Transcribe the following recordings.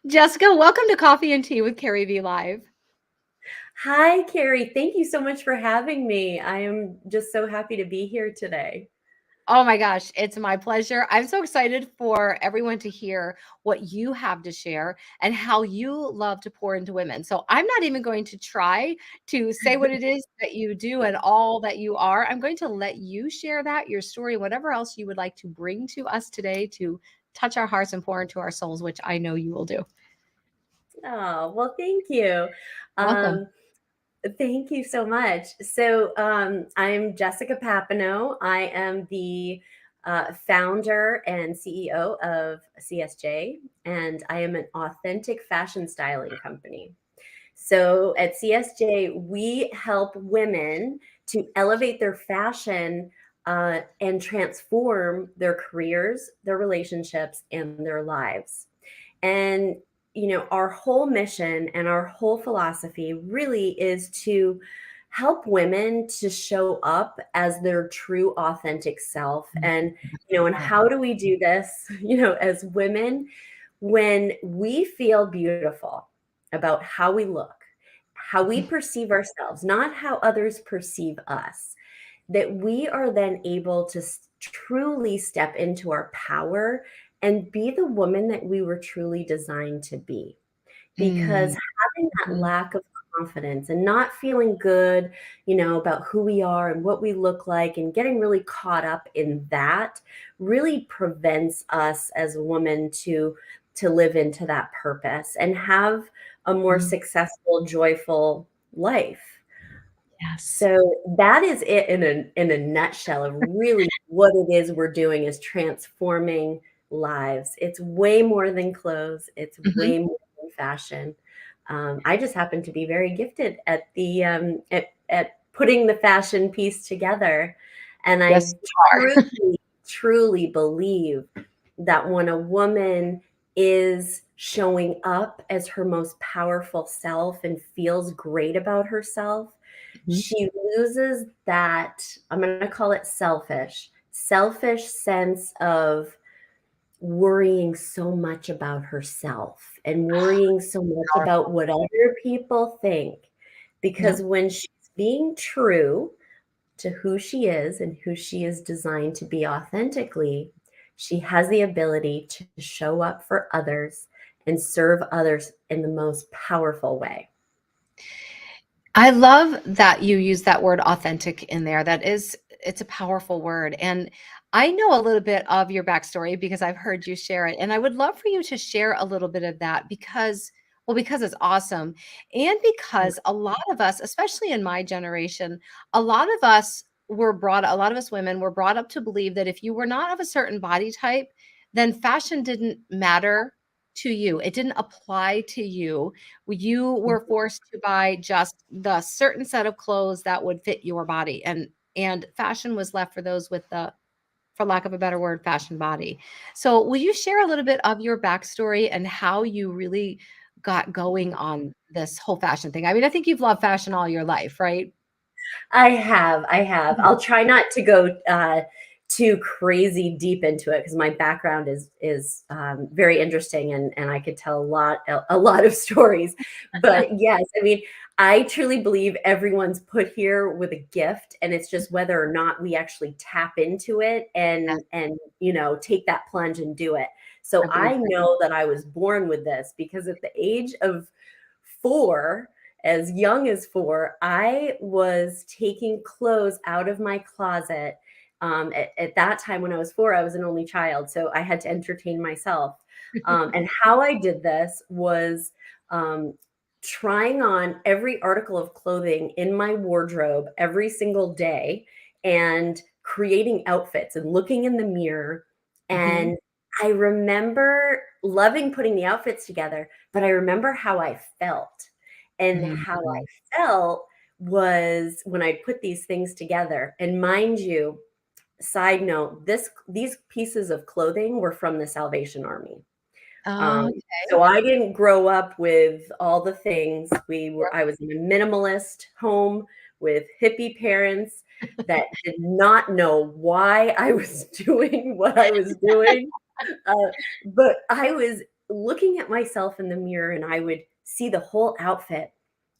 Jessica, welcome to Coffee and Tea with Carrie V Live. Hi, Carrie. Thank you so much for having me. I am just so happy to be here today. Oh my gosh, it's my pleasure. I'm so excited for everyone to hear what you have to share and how you love to pour into women. So, I'm not even going to try to say what it is that you do and all that you are. I'm going to let you share that, your story, whatever else you would like to bring to us today to touch our hearts and pour into our souls, which I know you will do. Oh, well, thank you. Welcome. Um, Thank you so much. I'm Jessica Papineau. I am the founder and CEO of CSJ, and I am an authentic fashion styling company. So at CSJ, we help women to elevate their fashion and transform their careers, their relationships, and their lives. And, our whole mission and our whole philosophy really is to help women to show up as their true, authentic self. And how do we do this, as women? When we feel beautiful about how we look, how we perceive ourselves, not how others perceive us, that we are then able to truly step into our power and be the woman that we were truly designed to be. Because Mm, having that mhm. lack of confidence and not feeling good, about who we are and what we look like, and getting really caught up in that really prevents us as a woman to live into that purpose and have a more Mm, successful, joyful life. yes. So that is it in a nutshell of really what it is we're doing is transforming lives. It's way more than clothes. It's Mhm. way more than fashion. I just happen to be very gifted at the at putting the fashion piece together, and I Yes, you are. truly believe that when a woman is showing up as her most powerful self and feels great about herself, Mhm. she loses that, I'm going to call it selfish sense of worrying so much about herself and worrying so much about Powerful. what other people think. Yep. Because when she's being true to who she is and who she is designed to be authentically, she has the ability to show up for others and serve others in the most powerful way. I love that you use that word authentic in there. It's a powerful word. And I know a little bit of your backstory because I've heard you share it. And I would love for you to share a little bit of that because, well, because it's awesome. And because a lot of us, especially in my generation, a lot of us women were brought up to believe that if you were not of a certain body type, then fashion didn't matter to you. It didn't apply to you. You were forced to buy just the certain set of clothes that would fit your body, and fashion was left for those with the, for lack of a better word, fashion body. So will you share a little bit of your backstory and how you really got going on this whole fashion thing? I mean, I think you've loved fashion all your life, right? I have, I have. Mhm. I'll try not to go too crazy deep into it because my background is very interesting, and I could tell a lot of stories. But yes, I mean, I truly believe everyone's put here with a gift, and it's just whether or not we actually tap into it Yes, and take that plunge and do it. So agreed. I know that I was born with this because at the age of 4, as young as 4, I was taking clothes out of my closet. At that time, when I was 4, I was an only child, so I had to entertain myself. And how I did this was um, trying on every article of clothing in my wardrobe every single day and creating outfits and looking in the mirror. Mhm. And I remember loving putting the outfits together, but I remember how I felt. And how Mhm. I felt was when I put these things together. And mind you, side note, these pieces of clothing were from the Salvation Army. Um, Okay. so I didn't grow up with all the things. I was in a minimalist home with hippie parents that did not know why I was doing what I was doing. Uh, but I was looking at myself in the mirror, and I would see the whole outfit,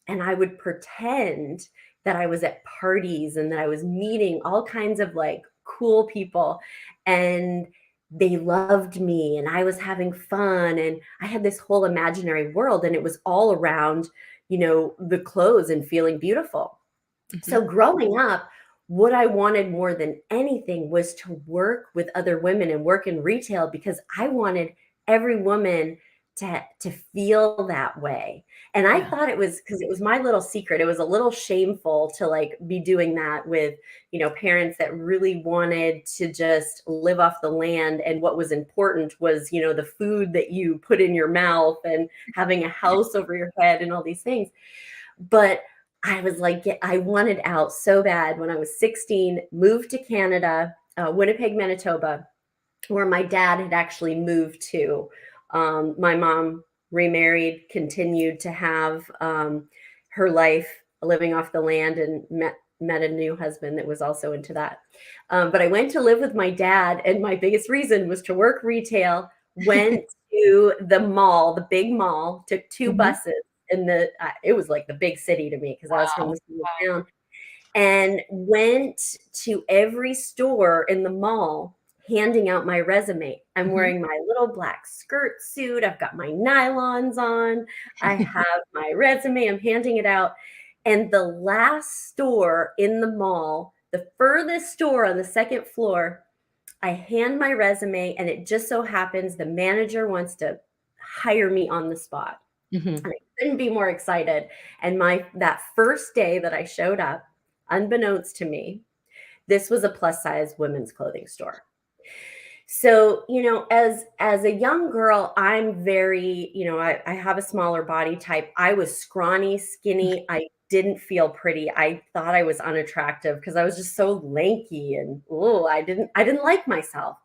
and I would pretend that I was at parties and that I was meeting all kinds of like cool people, and they loved me and I was having fun, and I had this whole imaginary world, and it was all around, the clothes and feeling beautiful. Mhm. So growing up, what I wanted more than anythanything was to work with other women and work in retail, because I wanted every woman to feel that way. And I Yeah. thought it was because it was my little secret. It was a little shameful to like be doing that with, parents that really wanted to just live off the land. And what was important was, the food that you put in your mouth and having a house over your head and all these things. But I was like, I wanted out so bad. When I was 16, moved to Canada, Winnipeg, Manitoba, where my dad had actually moved to. My mom remarried, continued to have her life living off the land, and met a new husband that was also into that. But I went to live with my dad, and my biggest reason was to work retail. Went to the mall, the big mall, took two Mhm. buses in it was like the big city to me because I was from Wow. the small town, and went to every store in the mall handing out my resume. I'm Mhm. wearing my little black skirt suit. I've got my nylons on. I have my resume. I'm handing it out. And the last store in the mall, the furthest store on the second floor, I hand my resume, and it just so happens the manager wants to hire me on the spot. Mhm. And I couldn't be more excited. And that first day that I showed up, unbeknownst to me, this was a plus size women's clothing store. So, as a young girl, I'm very, I have a smaller body type. I was scrawny, skinny. I didn't feel pretty. I thought I was unattractive because I was just so lanky, and I didn't like myself.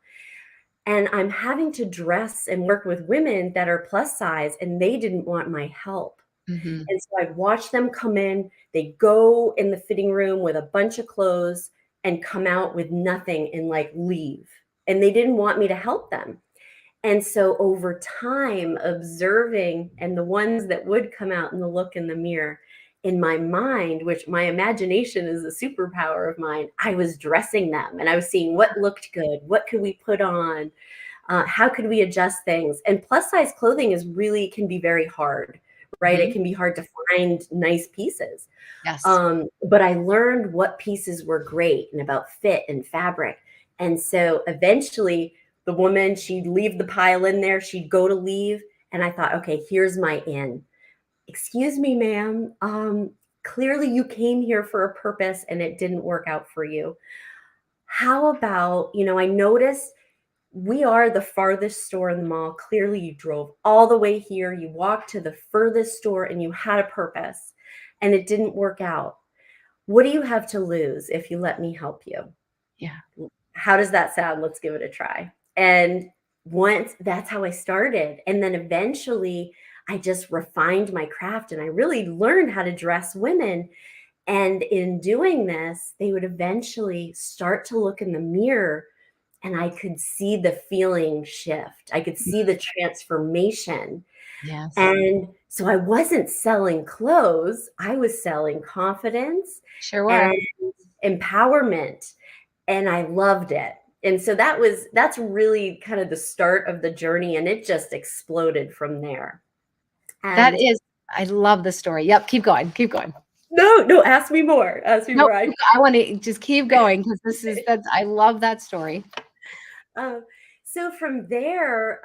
And I'm having to dress and work with women that are plus size, and they didn't want my help. Mhm. And so I'd watch them come in, they go in the fitting room with a bunch of clothes and come out with nothing and like leave. And they didn't want me to help them. And so over time, observing, and the ones that would come out and the look in the mirror, in my mind, which my imagination is a superpower of mine, I was dressing them and I was seeing what looked good, what could we put on, how could we adjust things. And plus size clothing can be very hard, right? It Mhm. can be hard to find nice pieces. Yes. But I learned what pieces were great and about fit and fabric. And so eventually the woman, she'd leave the pile in there, she'd go to leave. And I thought, okay, here's my in. Excuse me, ma'am. Clearly you came here for a purpose and it didn't work out for you. How about, I noticed we are the farthest store in the mall. Clearly, you drove all the way here. You walked to the furthest store and you had a purpose and it didn't work out. What do you have to lose if you let me help you? Yeah. How does that sound? Let's give it a try. And once that's how I started. And then eventually I just refined my craft and I really learned how to dress women. And in doing this, they would eventually start to look in the mirror and I could see the feeling shift. I could see the transformation. Yes. And so I wasn't selling clothes, I was selling confidence Sure and were. empowerment, and I loved it. And so that's really kind of the start of the journey, and it just exploded from there. That And is I love the story. Yep, keep going, keep going. no, no, ask me more. Ask me Nope, more. I wanna just keep going because that's I love that story. Um, so from there,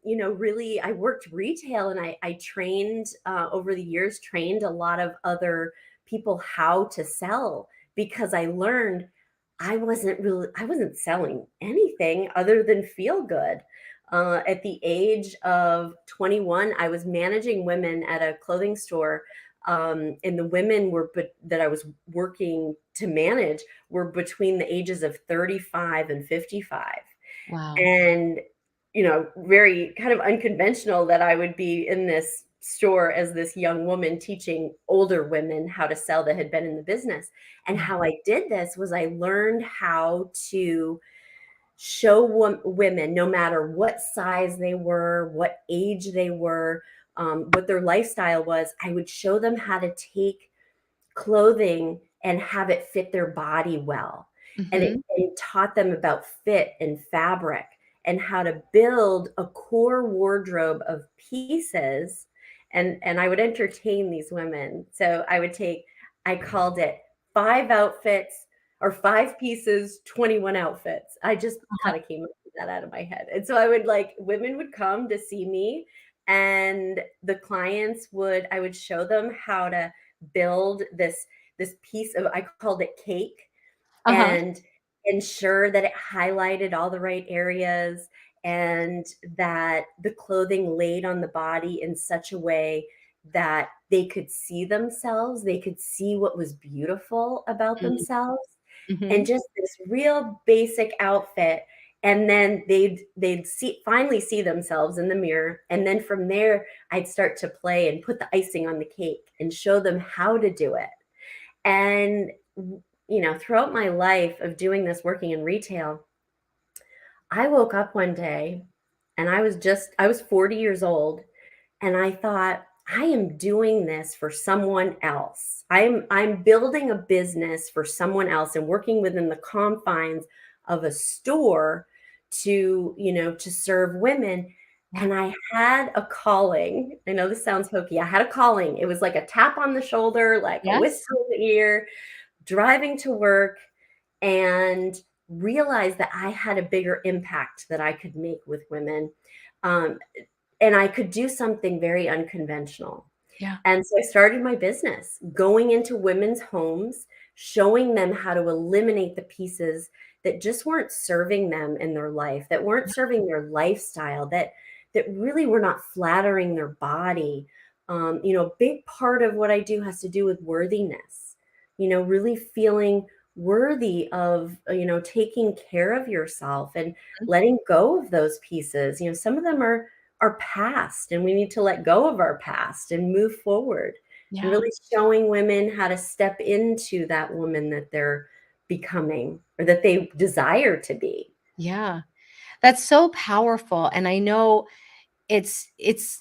really, I worked retail, and I trained over the years, trained a lot of other people how to sell, because I learned I wasn't selling anything other than feel good. At the age of 21, I was managing women at a clothing store. And the women that I was working to manage were between the ages of 35 and 55. Wow. And, very kind of unconventional that I would be in this store as this young woman teaching older women how to sell that had been in the business. And Yeah. how I did this was I learned how to show women, no matter what size they were, what age they were, what their lifestyle was, I would show them how to take clothing and have it fit their body well. And Mhm. it taught them about fit and fabric and how to build a core wardrobe of pieces. And I would entertain these women. So I called it 5 outfits or 5 pieces, 21 outfits. I just Uh-huh. kind of came up with that out of my head. And so women would come to see me, and the clients I would show them how to build this piece of, I called it cake, Uh-huh. and ensure that it highlighted all the right areas, and that the clothing laid on the body in such a way that they could see themselves, they could see what was beautiful about Mm. themselves, and Mhm. just this real basic outfit. And then they'd finally see themselves in the mirror, and then from there I'd start to play and put the icing on the cake and show them how to do it. And throughout my life of doing this, working in retail, I woke up one day, and I was 40 years old, and I thought, I am doing this for someone else. I'm building a business for someone else and working within the confines of a store to serve women. Yeah. And I had a calling. I know this sounds hokey. I had a calling. It was like a tap on the shoulder, like a Yes. whisper in the ear, driving to work, and realized that I had a bigger impact that I could make with women. Um, and I could do something very unconventional. Yeah. And so I started my business, going into women's homes, showing them how to eliminate the pieces that just weren't serving them in their life, that weren't serving their lifestyle, that really were not flattering their body. A big part of what I do has to do with worthiness. Really feeling worthy of taking care of yourself and Mhm. letting go of those pieces. Some of them are past, and we need to let go of our past and move forward, and Yeah. really showing women how to step into that woman that they're becoming or that they desire to be. Yeah. That's so powerful, and I know it's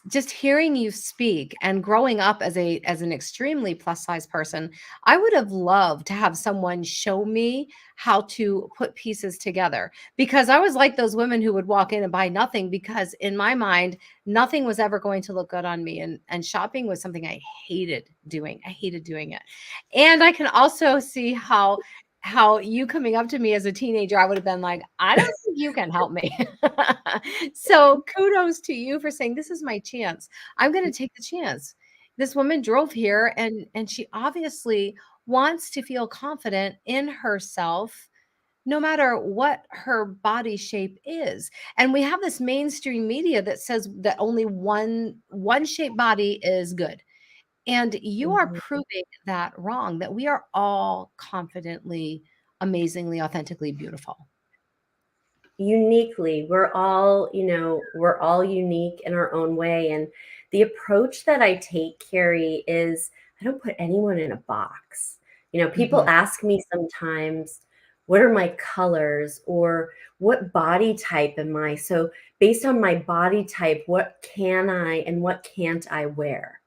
just hearing you speak and growing up as an extremely plus size person, I would have loved to have someone show me how to put pieces together, because I was like those women who would walk in and buy nothing, because in my mind nothing was ever going to look good on me, and shopping was something I hated doing. I hated doing it. And I can also see how you coming up to me as a teenager, I would have been like, I don't think you can help me. So kudos to you for saying, this is my chance. I'm going to take the chance. This woman drove here, and she obviously wants to feel confident in herself no matter what her body shape is. And we have this mainstream media that says that only one shaped body is good. And you are Mhm. proving that wrong, that we are all confidently, amazingly, authentically beautiful. Uniquely, we're all unique in our own way. And the approach that I take, Carrie, is I don't put anyone in a box. People Mhm. ask me sometimes, what are my colors, or what body type am I? So based on my body type, what can I and what can't I wear?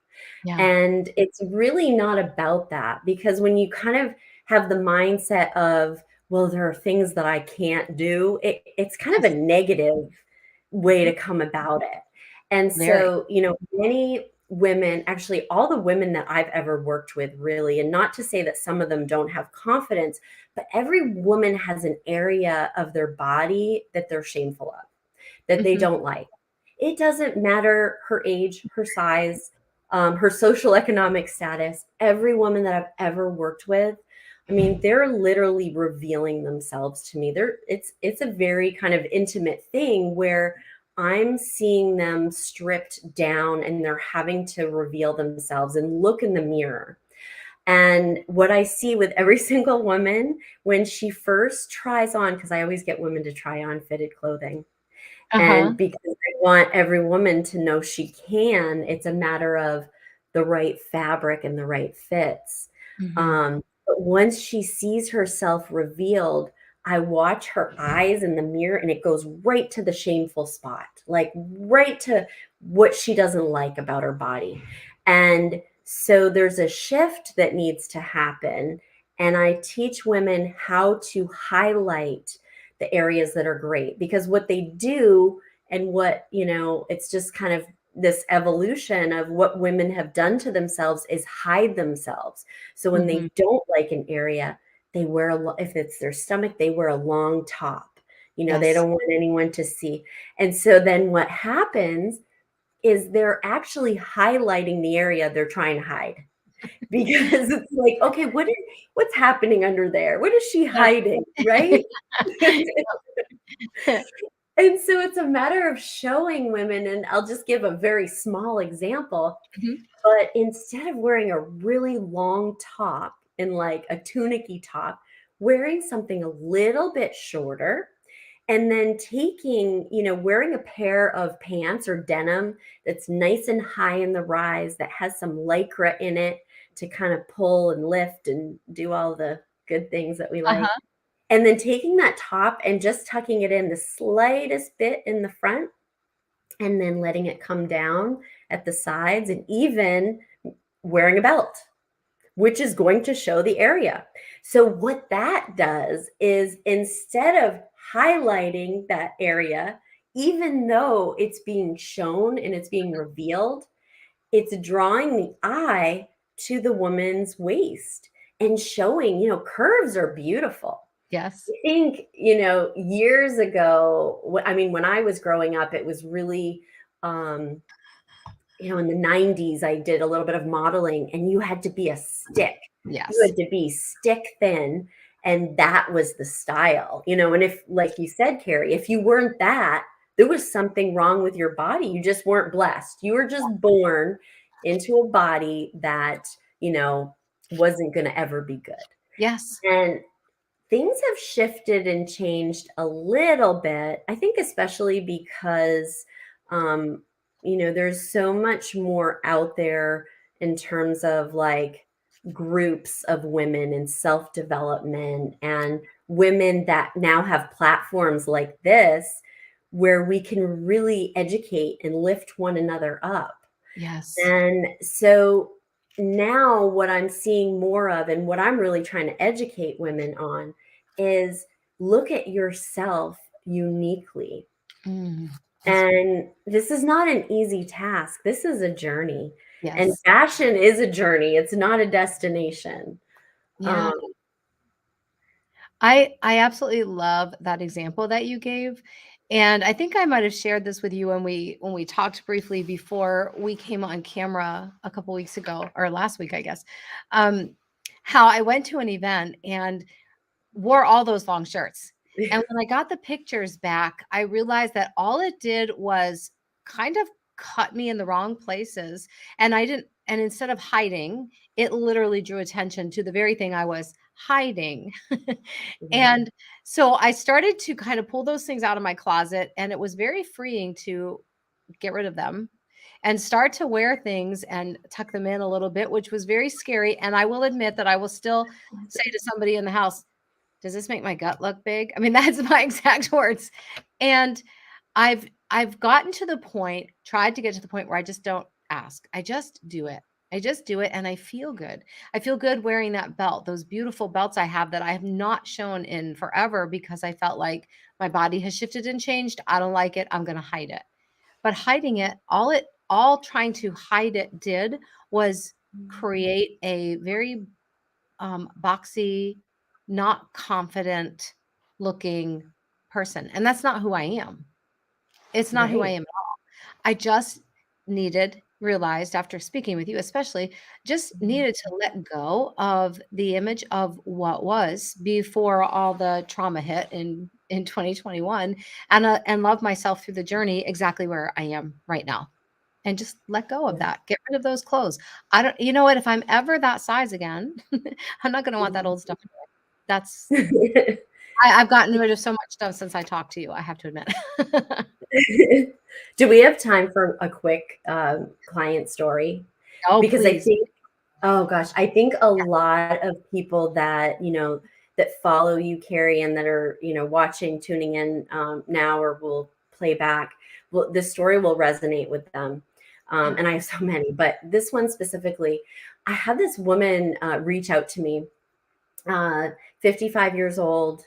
Yeah. And it's really not about that, because when you kind of have the mindset of, well, there are things that I can't do, it's kind of a Yes. negative way Mhm. to come about it. And Very. so, many women, actually, all the women that I've ever worked with, really, and not to say that some of them don't have confidence, but every woman has an area of their body that they're shameful of, that they Mhm. don't like. It doesn't matter her age, her size, her social economic status. Every woman that I've ever worked with, I mean, they're literally revealing themselves to me. It's a very kind of intimate thing where I'm seeing them stripped down, and they're having to reveal themselves and look in the mirror. And what I see with every single woman when she first tries on, because I always get women to try on fitted clothing, Uh-huh. and because I want every woman to know she can, it's a matter of the right fabric and the right fits. Mhm. But once she sees herself revealed, I watch her eyes in the mirror and it goes right to the shameful spot, like right to what she doesn't like about her body. And so there's a shift that needs to happen. And I teach women how to highlight the areas that are great, because what they do, and what, it's just kind of this evolution of what women have done to themselves, is hide themselves. So when Mhm. they don't like an area, they wear if it's their stomach, they wear a long top. They Yes. don't want anyone to see. And so then what happens is they're actually highlighting the area they're trying to hide, because it's like, okay, what's happening under there? What is she Yeah. hiding, right? And so it's a matter of showing women, and I'll just give a very small example. Mhm. But instead of wearing a really long top and like a tunicky top, wearing something a little bit shorter, and then wearing a pair of pants or denim that's nice and high in the rise, that has some lycra in it to kind of pull and lift and do all the good things that we like. Uh-huh. And then taking that top and just tucking it in the slightest bit in the front, and then letting it come down at the sides, and even wearing a belt, which is going to show the area. So, what that does is, instead of highlighting that area, even though it's being shown and it's being revealed, it's drawing the eye to the woman's waist and showing, curves are beautiful. Yes. I think, years ago, I mean, when I was growing up, it was really, um, in the 90s, I did a little bit of modeling, and you had to be a stick. You Yes. had to be stick thin, and that was the style, and if, like you said, Carrie, if you weren't that, there was something wrong with your body. You just weren't blessed. You were just born into a body that, you know, wasn't going to ever be good. Yes. And things have shifted and changed a little bit. I think especially because, um, there's so much more out there in terms of like groups of women and self development, and women that now have platforms like this where we can really educate and lift one another up. Yes. And so now what I'm seeing more of, and what I'm really trying to educate women on, is look at yourself uniquely. Mm. That's And this is not an easy task. This is a journey. And yes. fashion is a journey. It's not a destination. Yeah. Um, I absolutely love that example that you gave. And I think I might have shared this with you when we talked briefly before we came on camera a couple weeks ago, or last week, I guess. Um, how I went to an event and wore all those long shirts. And when I got the pictures back, I realized that all it did was kind of cut me in the wrong places. And instead of hiding, it literally drew attention to the very thing I was hiding. yeah. And so I started to kind of pull those things out of my closet, and it was very freeing to get rid of them and start to wear things and tuck them in a little bit, which was very scary. And I will admit that I will still say to somebody in the house, does this make my gut look big? I mean, that's my exact words. And I've gotten to the point, tried to get to the point where I just don't ask. I just do it. I just do it and I feel good. I feel good wearing that belt, those beautiful belts I have that I have not shown in forever because I felt like my body has shifted and changed. I don't like it. I'm going to hide it. But hiding it, all trying to hide it did was create a very boxy, not confident looking person. And that's not who I am. It's not who I Right. am. I just realized after speaking with you, especially, just needed to let go of the image of what was before all the trauma hit in 2021, and love myself through the journey exactly where I am right now. And just let go of Yeah. that. Get rid of those clothes. I don't, you know what? If I'm ever that size again, I'm not going to want that old stuff. That's, I've gotten rid of so much stuff since I talked to you. I have to admit. Do we have time for a quick client story? Oh, Because I please. think, oh gosh, I think a lot of people that, that follow you, Carrie, and that are, watching, tuning in now, or will play back, this story will resonate with them. Yeah. And I have so many, but this one specifically, I had this woman reach out to me, uh, 55 years old.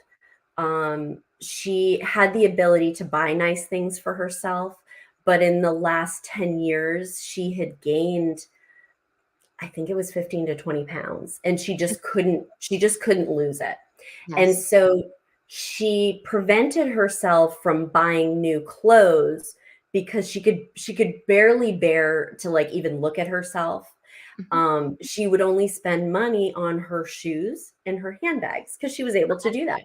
She had the ability to buy nice things for herself, but in the last 10 years, she had gained, I think it was 15 to 20 pounds, and she just couldn't lose it. And Yes. so she prevented herself from buying new clothes because she could barely bear to like even look at herself. Mhm. She would only spend money on her shoes and her handbags because she was able to do that.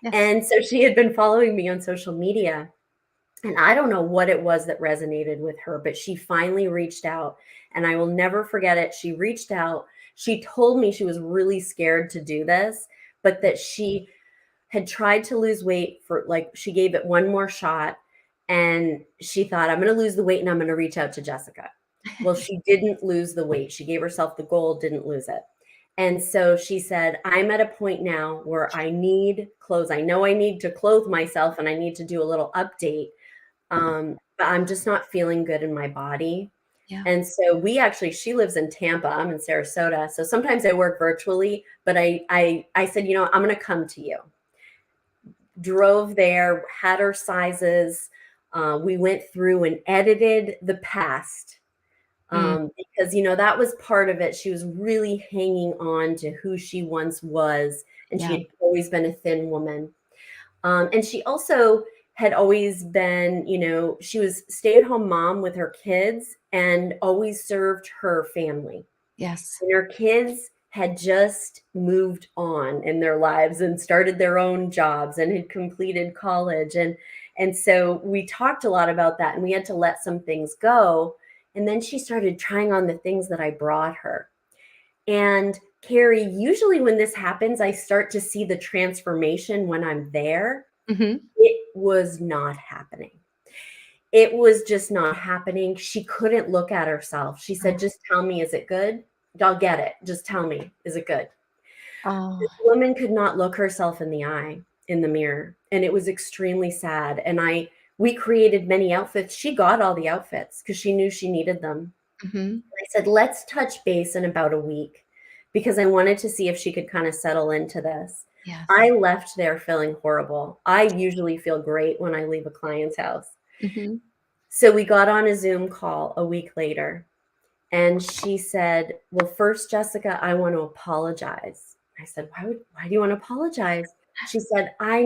Yes. And so she had been following me on social media, and I don't know what it was that resonated with her, but she finally reached out, and I will never forget it. She reached out. She told me she was really scared to do this, but that she had tried to lose weight for, like, she gave it one more shot, and she thought, I'm going to lose the weight and I'm going to reach out to Jessica. Well, she didn't lose the weight. She gave herself the goal, didn't lose it. And so she said, I'm at a point now where I need clothes. I know I need to clothe myself and I need to do a little update, but I'm just not feeling good in my body. Yeah. And so she lives in Tampa. I'm in Sarasota. So sometimes I work virtually, but I said, I'm going to come to you. Drove there, had her sizes. We went through and edited the past, Mm. because, that was part of it. She was really hanging on to who she once was, and she Yeah. had always been a thin woman. And she also had always been, she was stay-at-home mom with her kids and always served her family. Yes. And her kids had just moved on in their lives and started their own jobs and had completed college. And so we talked a lot about that, and we had to let some things go. And then she started trying on the things that I brought her. And Carrie, usually when this happens, I start to see the transformation when I'm there. Hmm. It was not happening. It was just not happening. She couldn't look at herself. She said, just tell me, is it good? I'll get it. Just tell me, is it good? Oh. This woman could not look herself in the eye in the mirror. And it was extremely sad. And we created many outfits. She got all the outfits because she knew she needed them. Hmm. I said, let's touch base in about a week because I wanted to see if she could kind of settle into this. Yes. I left there feeling horrible. I usually feel great when I leave a client's house. Hmm. So we got on a Zoom call a week later, and she said, well, first, Jessica, I want to apologize. I said, why do you want to apologize? She said, I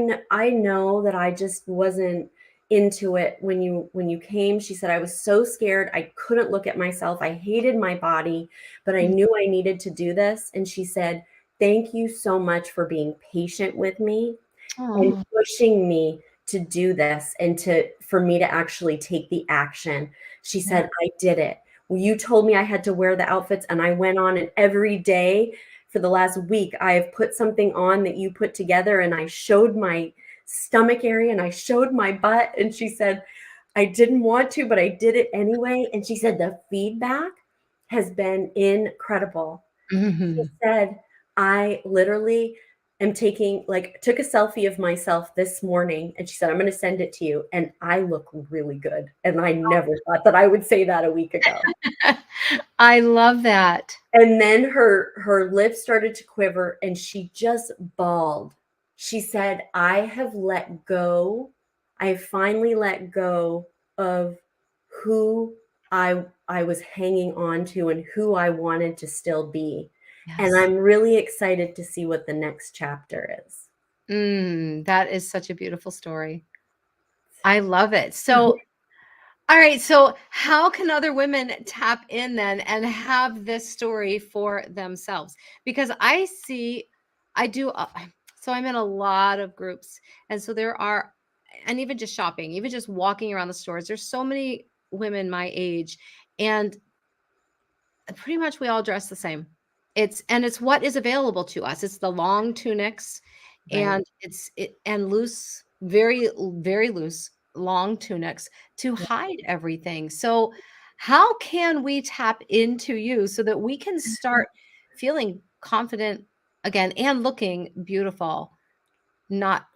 know that I just wasn't into it when you came. She said, I was so scared. I couldn't look at myself. I hated my body, but I knew I needed to do this. And she said, thank you so much for being patient with me and Oh. pushing me to do this and for me to actually take the action. She Yeah. said, I did it. Well, you told me I had to wear the outfits, and I went on, and every day for the last week, I have put something on that you put together, and I showed my stomach area and I showed my butt. And she said, I didn't want to, but I did it anyway. And she said, the feedback has been incredible. She Hmm. said, I literally took a selfie of myself this morning, and she said, I'm going to send it to you. And I look really good. And I never thought that I would say that a week ago. I love that. And then her lips started to quiver and she just bawled. She said, I have let go. I have finally let go of who I was hanging on to and who I wanted to still be. And Yes. I'm really excited to see what the next chapter is. That is such a beautiful story. I love it. So, all right. So, how can other women tap in then and have this story for themselves? Because I do, so I'm in a lot of groups. And so there are, and even just shopping, even just walking around the stores, there's so many women my age. And pretty much we all dress the same. It's what is available to us. It's the long tunics Right. and and loose, very loose long tunics to hide everything. So how can we tap into you so that we can start feeling confident again, and looking beautiful, not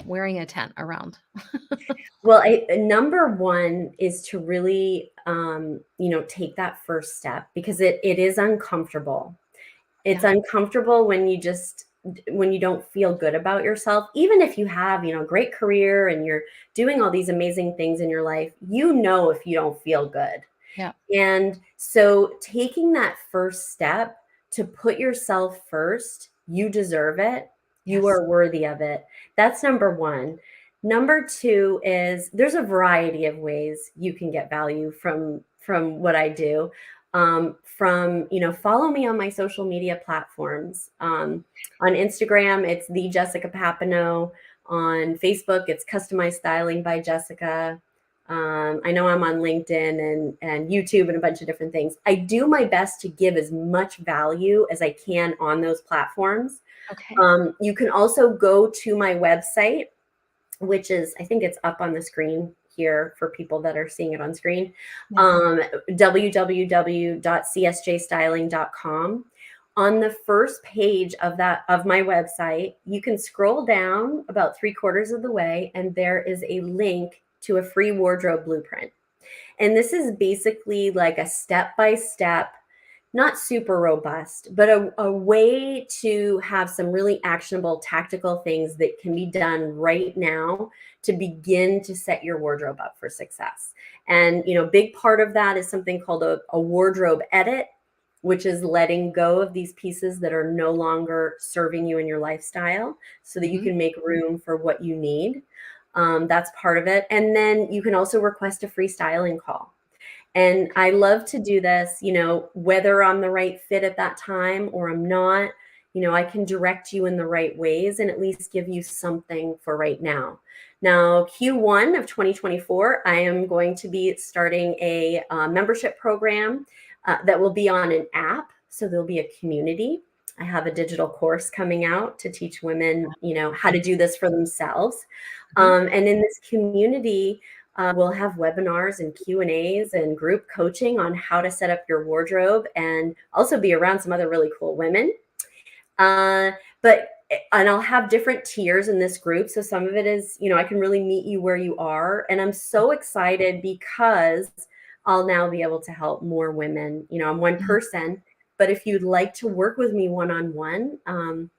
wearing a tent around. Well, number one is to really, take that first step because it is uncomfortable. It's Yeah. uncomfortable when you don't feel good about yourself, even if you have, a great career and you're doing all these amazing things in your life, if you don't feel good. Yeah. And so taking that first step to put yourself first, you deserve it. You Yes. are worthy of it. That's number one. Number two is there's a variety of ways you can get value from what I do. Follow me on my social media platforms. On Instagram, it's the Jessica Papineau. On Facebook, it's Customized Styling by Jessica. I know I'm on LinkedIn and YouTube and a bunch of different things. I do my best to give as much value as I can on those platforms. Okay. You can also go to my website, which is, I think it's up on the screen here for people that are seeing it on screen, Yeah. www.csjstyling.com. On the first page of my website, you can scroll down about 3/4 of the way, and there is a link to a free wardrobe blueprint. And this is basically like a step-by-step, not super robust, but a way to have some really actionable tactical things that can be done right now to begin to set your wardrobe up for success. And, big part of that is something called a wardrobe edit, which is letting go of these pieces that are no longer serving you in your lifestyle so that you Mhm. can make room for what you need. That's part of it. And then you can also request a free styling call. And I love to do this, whether I'm the right fit at that time or I'm not, I can direct you in the right ways and at least give you something for right now. Now, Q1 of 2024, I am going to be starting a membership program that will be on an app. So there'll be a community. I have a digital course coming out to teach women, how to do this for themselves. Mhm. And in this community, we'll have webinars and Q&As and group coaching on how to set up your wardrobe and also be around some other really cool women. Uh, but and I'll have different tiers in this group. So some of it is, I can really meet you where you are. And I'm so excited because I'll now be able to help more women. I'm one Mhm. person, but if you'd like to work with me one-on-one,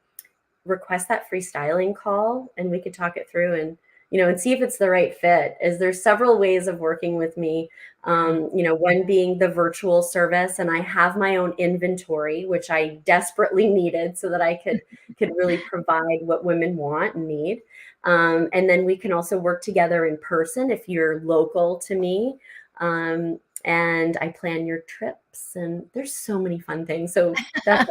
request that free styling call and we could talk it through and see if it's the right fit. Is there's several ways of working with me. Yeah. One being the virtual service, and I have my own inventory, which I desperately needed so that I could really provide what women want and need. And then we can also work together in person if you're local to me. And I plan your trips, and there's so many fun things. So that's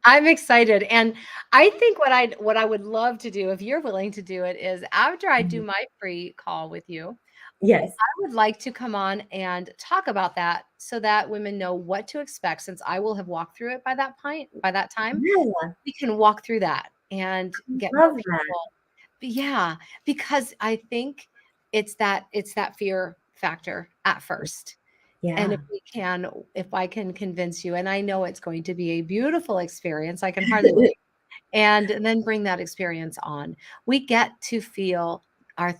I'm excited, and I think what I would love to do, if you're willing to do it, is after I do my free call with you, yes. I would like to come on and talk about that so that women know what to expect since I will have walked through it by that time, Yeah, we can walk through that and get more love that. people. Yeah, because I think it's that fear factor at first. And Yeah. if I can convince you, and I know it's going to be a beautiful experience, I can hardly wait, and then bring that experience on. We get to feel our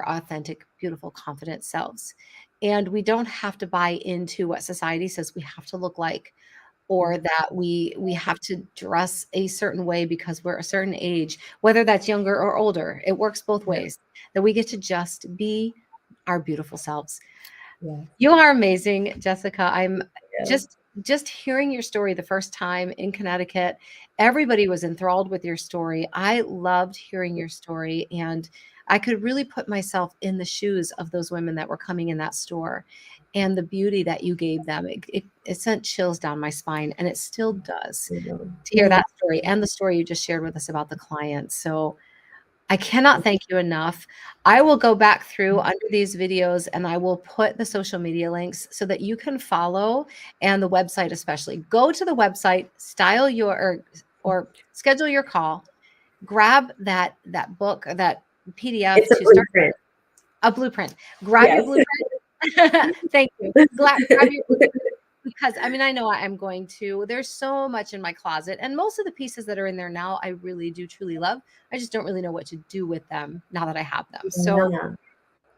authentic, beautiful, confident selves. And we don't have to buy into what society says we have to look like or that we have to dress a certain way because we're a certain age, whether that's younger or older. It works both Yeah, ways. That we get to just be our beautiful selves. yeah, You are amazing, Jessica. I'm yeah. just hearing your story the first time in Connecticut. Everybody was enthralled with your story. I loved hearing your story, and I could really put myself in the shoes of those women that were coming in that store and the beauty that you gave them. It sent chills down my spine, and it still does to hear Yeah. that story and the story you just shared with us about the clients. So I cannot thank you enough. I will go back through under these videos and I will put the social media links so that you can follow and the website especially. Go to the website, style your or schedule your call, grab that book, that PDF It's a to start blueprint. a blueprint. Grab your Yes. blueprint. Thank you. Grab your blueprint because I mean, I know I am going to. There's so much in my closet, and most of the pieces that are in there now, I really do truly love. I just don't really know what to do with them now that I have them. So Yeah.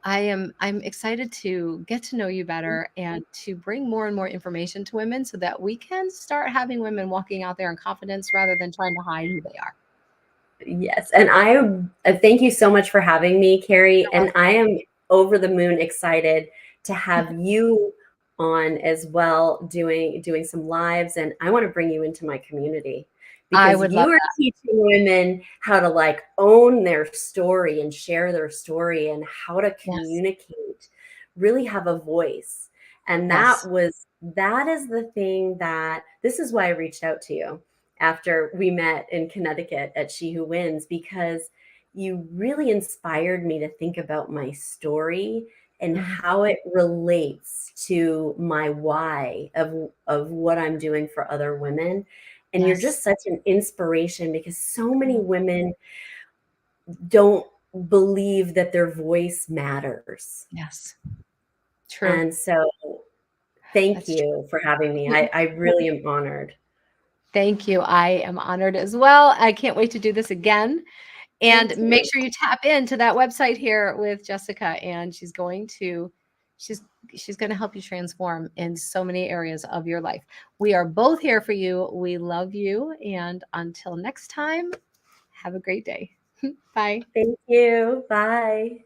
I'm excited to get to know you better and to bring more and more information to women so that we can start having women walking out there in confidence rather than trying to hide who they are. Yes, and I thank you so much for having me, Carrie. You're And I welcome. am over the moon excited to have you on as well, doing some lives. And I want to bring you into my community I because would love you are that. teaching women how to like own their story and share their story and how to Yes. communicate, really have a voice. And Yes. that is the thing that this is why I reached out to you after we met in Connecticut at She Who Wins, because you really inspired me to think about my story and Mhm. how it relates to my why of what I'm doing for other women. And you're Yes. just such an inspiration because so many women don't believe that their voice matters. Yes. True. And so thank That's true. you for having me. I really am honored. Thank you. I am honored as well. I can't wait to do this again. Me And make too. sure you tap into that website here with Jessica, and she's she's going to help you transform in so many areas of your life. We are both here for you. We love you, and until next time, have a great day. Bye. Thank you. Bye.